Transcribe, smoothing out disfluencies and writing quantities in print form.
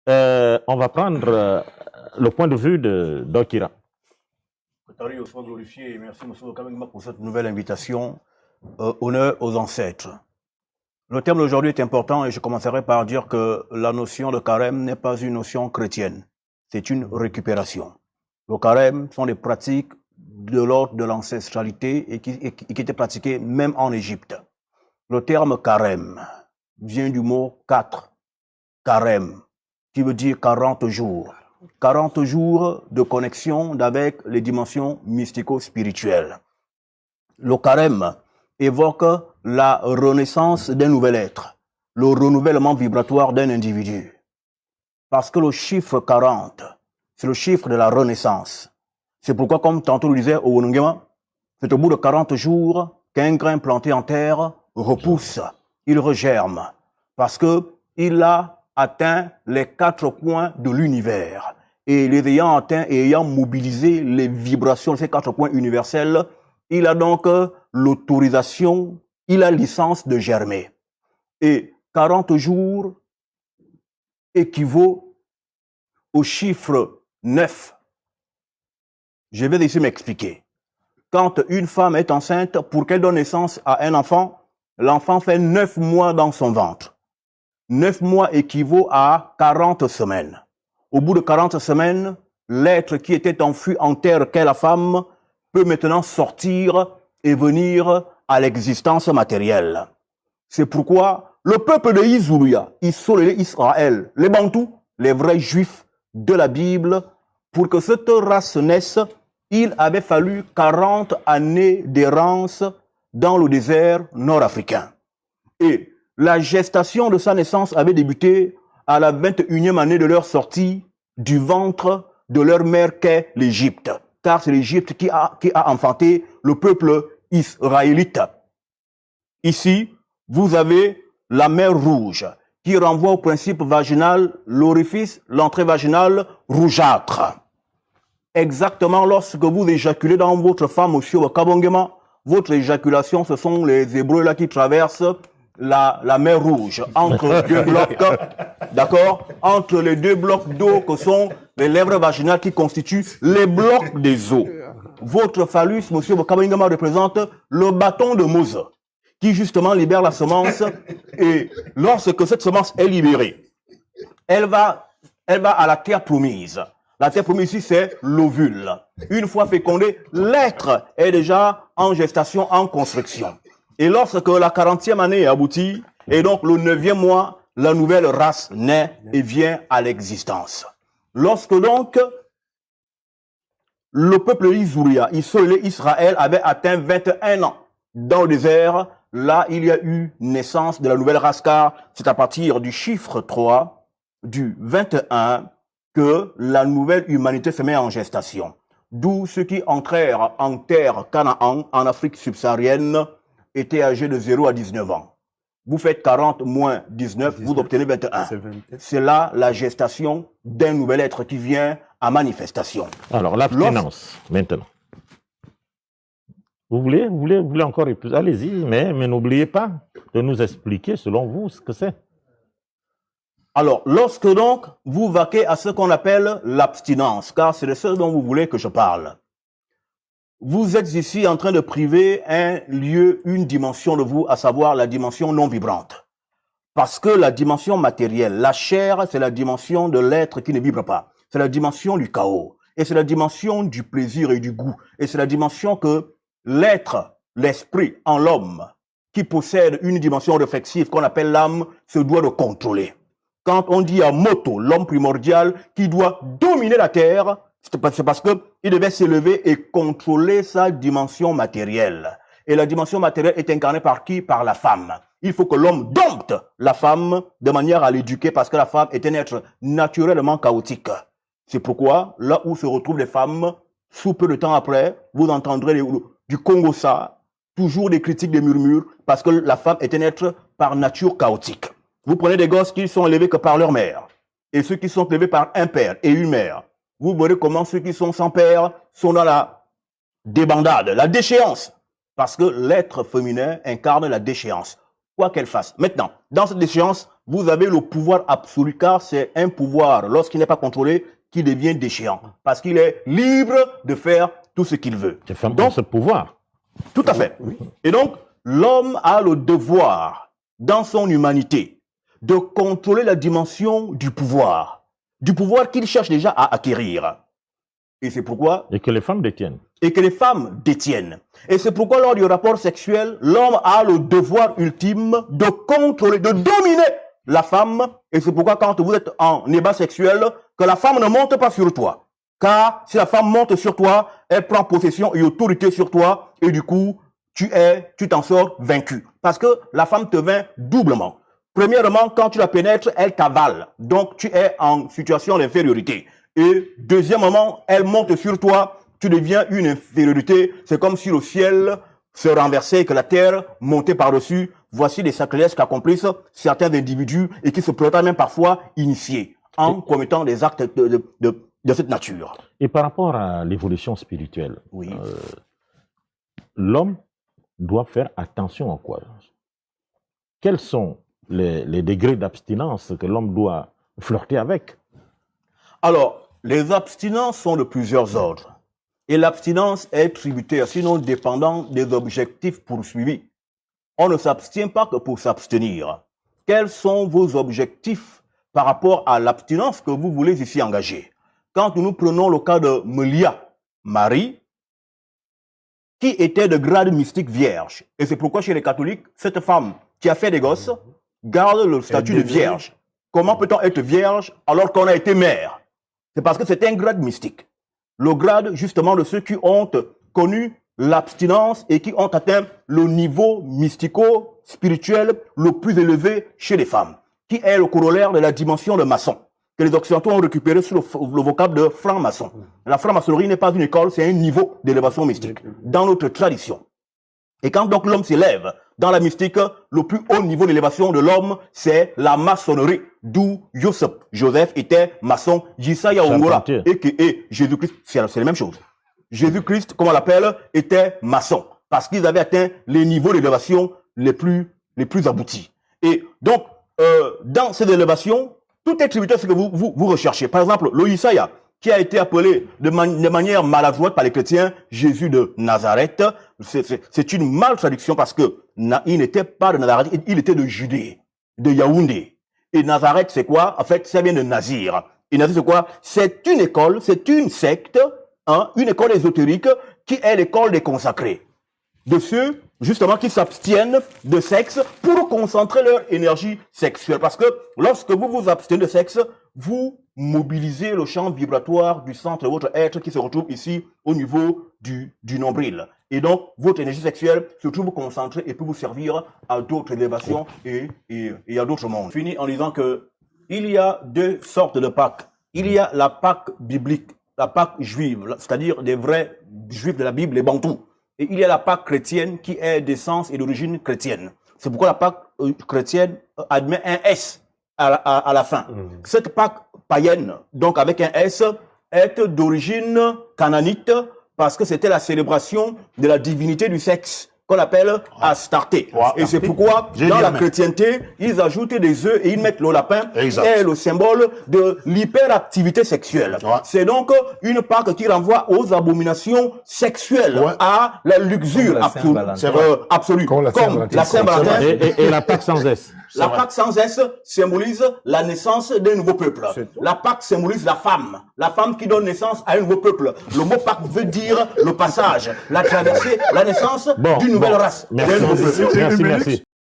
On va prendre le point de vue de Dokira. Sois glorifié et merci M. Kamengma pour cette nouvelle invitation. Honneur aux ancêtres. Le thème d'aujourd'hui est important et je commencerai par dire que la notion de carême n'est pas une notion chrétienne, c'est une récupération. Le carême sont des pratiques de l'ordre de l'ancestralité et qui étaient pratiquées même en Égypte. Le terme carême vient du mot 4, carême, qui veut dire 40 jours. 40 jours de connexion avec les dimensions mystico-spirituelles. Le carême évoque la renaissance d'un nouvel être, le renouvellement vibratoire d'un individu. Parce que le chiffre 40, c'est le chiffre de la renaissance. C'est pourquoi, comme tantôt le disait Owonongema, c'est au bout de 40 jours qu'un grain planté en terre repousse, il regerme, parce que il a atteint les 4 points de l'univers. Et les ayant atteints et ayant mobilisé les vibrations de ces 4 points universels, il a donc l'autorisation, il a licence de germer. Et 40 jours équivaut au chiffre 9. Je vais ici m'expliquer. Quand une femme est enceinte, pour qu'elle donne naissance à un enfant, l'enfant fait 9 mois dans son ventre. 9 mois équivaut à 40 semaines. Au bout de 40 semaines, l'être qui était enfui en terre qu'est la femme peut maintenant sortir et venir à l'existence matérielle. C'est pourquoi le peuple de Izuria, Israël, les Bantous, les vrais juifs de la Bible, pour que cette race naisse, il avait fallu 40 années d'errance dans le désert nord-africain. Et la gestation de sa naissance avait débuté à la 21e année de leur sortie du ventre de leur mère qu'est l'Égypte. Car c'est l'Égypte qui a enfanté le peuple israélite. Ici, vous avez la mer Rouge qui renvoie au principe vaginal, l'orifice, l'entrée vaginale rougeâtre. Exactement lorsque vous éjaculez dans votre femme au Sio Kabongema, votre éjaculation, ce sont les Hébreux là qui traversent la mer Rouge, entre deux blocs, d'accord, entre les deux blocs d'eau que sont les lèvres vaginales qui constituent les blocs des os. Votre phallus, monsieur Kabongema, représente le bâton de Moïse, qui justement libère la semence, et lorsque cette semence est libérée, elle va à la terre promise. La terre promise ici, c'est l'ovule. Une fois fécondé, l'être est déjà en gestation, en construction. Et lorsque la 40e année est aboutie, et donc le 9e mois, la nouvelle race naît et vient à l'existence. Lorsque donc le peuple Izuria, Israël, avait atteint 21 ans dans le désert, là il y a eu naissance de la nouvelle race, car c'est à partir du chiffre 3, du 21, que la nouvelle humanité se met en gestation. D'où ceux qui entrèrent en terre Canaan, en Afrique subsaharienne, étaient âgés de 0 à 19 ans. Vous faites 40 moins 19, vous obtenez 21. C'est là la gestation d'un nouvel être qui vient à manifestation. Alors, l'abstinence, maintenant. Vous voulez encore plus? Allez-y, mais n'oubliez pas de nous expliquer, selon vous, ce que c'est. Alors, lorsque donc vous vaquez à ce qu'on appelle l'abstinence, car c'est de ce dont vous voulez que je parle, vous êtes ici en train de priver un lieu, une dimension de vous, à savoir la dimension non vibrante. Parce que la dimension matérielle, la chair, c'est la dimension de l'être qui ne vibre pas. C'est la dimension du chaos. Et c'est la dimension du plaisir et du goût. Et c'est la dimension que l'être, l'esprit en l'homme, qui possède une dimension réflexive qu'on appelle l'âme, se doit de contrôler. Quand on dit à Moto, l'homme primordial, qui doit dominer la terre, c'est parce qu'il devait s'élever et contrôler sa dimension matérielle. Et la dimension matérielle est incarnée par qui? Par la femme. Il faut que l'homme dompte la femme de manière à l'éduquer, parce que la femme est un être naturellement chaotique. C'est pourquoi, là où se retrouvent les femmes, sous peu de temps après, vous entendrez du Congo-Ça, toujours des critiques, des murmures, parce que la femme est un être par nature chaotique. Vous prenez des gosses qui sont élevés que par leur mère, et ceux qui sont élevés par un père et une mère. Vous verrez comment ceux qui sont sans père sont dans la débandade, la déchéance. Parce que l'être féminin incarne la déchéance, quoi qu'elle fasse. Maintenant, dans cette déchéance, vous avez le pouvoir absolu, car c'est un pouvoir, lorsqu'il n'est pas contrôlé, qui devient déchéant. Parce qu'il est libre de faire tout ce qu'il veut. Les femmes ont ce pouvoir. Tout à fait. Et donc, l'homme a le devoir, dans son humanité, de contrôler la dimension du pouvoir qu'il cherche déjà à acquérir. Et c'est pourquoi... Et que les femmes détiennent. Et que les femmes détiennent. Et c'est pourquoi, lors du rapport sexuel, l'homme a le devoir ultime de contrôler, de dominer la femme. Et c'est pourquoi, quand vous êtes en débat sexuel, que la femme ne monte pas sur toi. Car si la femme monte sur toi, elle prend possession et autorité sur toi. Et du coup, tu t'en sors vaincu. Parce que la femme te vainc doublement. Premièrement, quand tu la pénètres, elle t'avale. Donc, tu es en situation d'infériorité. Et deuxièmement, elle monte sur toi, tu deviens une infériorité. C'est comme si le ciel se renversait et que la terre montait par-dessus. Voici les sacrilèges qu'accomplissent certains individus et qui se prétendent même parfois initiés en commettant des actes de cette nature. Et par rapport à l'évolution spirituelle, oui. L'homme doit faire attention à quoi? Quels sont les degrés d'abstinence que l'homme doit flirter avec? Alors, les abstinences sont de plusieurs ordres. Et l'abstinence est tributaire, sinon dépendant des objectifs poursuivis. On ne s'abstient pas que pour s'abstenir. Quels sont vos objectifs par rapport à l'abstinence que vous voulez ici engager? Quand nous prenons le cas de Melia, Marie, qui était de grade mystique vierge. Et c'est pourquoi chez les catholiques, cette femme qui a fait des gosses garde le statut de vierge. Comment peut-on être vierge alors qu'on a été mère? C'est parce que c'est un grade mystique. Le grade justement de ceux qui ont connu l'abstinence et qui ont atteint le niveau mystico-spirituel le plus élevé chez les femmes, qui est le corollaire de la dimension de maçon, que les occidentaux ont récupéré sur le vocable de franc-maçon. La franc-maçonnerie n'est pas une école, c'est un niveau d'élévation mystique, dans notre tradition. Et quand donc l'homme s'élève dans la mystique, le plus haut niveau d'élévation de l'homme, c'est la maçonnerie, d'où Joseph était maçon, Jisaya Ongora, et Jésus-Christ, c'est la même chose. Jésus-Christ, comme on l'appelle, était maçon, parce qu'ils avaient atteint les niveaux d'élévation les plus aboutis. Et donc, dans ces élévations, tout est tributaire de ce que vous recherchez. Par exemple, le Isaiah, qui a été appelé de manière maladroite par les chrétiens Jésus de Nazareth, c'est une mal traduction parce que il n'était pas de Nazareth, il était de Judée, de Yaoundé. Et Nazareth, c'est quoi? En fait, ça vient de Nazir. Et Nazir, c'est quoi? C'est une école, c'est une secte, une école ésotérique qui est l'école des consacrés. De ceux, justement, qui s'abstiennent de sexe pour concentrer leur énergie sexuelle. Parce que lorsque vous vous abstenez de sexe, vous mobilisez le champ vibratoire du centre de votre être qui se retrouve ici au niveau du nombril. Et donc, votre énergie sexuelle se trouve concentrée et peut vous servir à d'autres élévations et à d'autres mondes. Je finis en disant que il y a deux sortes de Pâques. Il y a la Pâque biblique, la Pâque juive, c'est-à-dire des vrais juifs de la Bible, les Bantous. Et il y a la Pâque chrétienne qui est d'essence et d'origine chrétienne. C'est pourquoi la Pâque chrétienne admet un S à la fin. Cette Pâque païenne, donc avec un S, est d'origine cananite parce que c'était la célébration de la divinité du sexe qu'on appelle Astarté. Et c'est pourquoi, dans la chrétienté, ils ajoutent des œufs et ils mettent le lapin, qui est le symbole de l'hyperactivité sexuelle. C'est donc une Pâque qui renvoie aux abominations sexuelles, à la luxure absolue, comme la Saint-Valentin. Et la Pâque sans S. La Pâque sans S symbolise la naissance d'un nouveau peuple. La Pâque symbolise la femme qui donne naissance à un nouveau peuple. Le mot Pâque veut dire le passage, la traversée, la naissance d'une nouvelle race. Merci.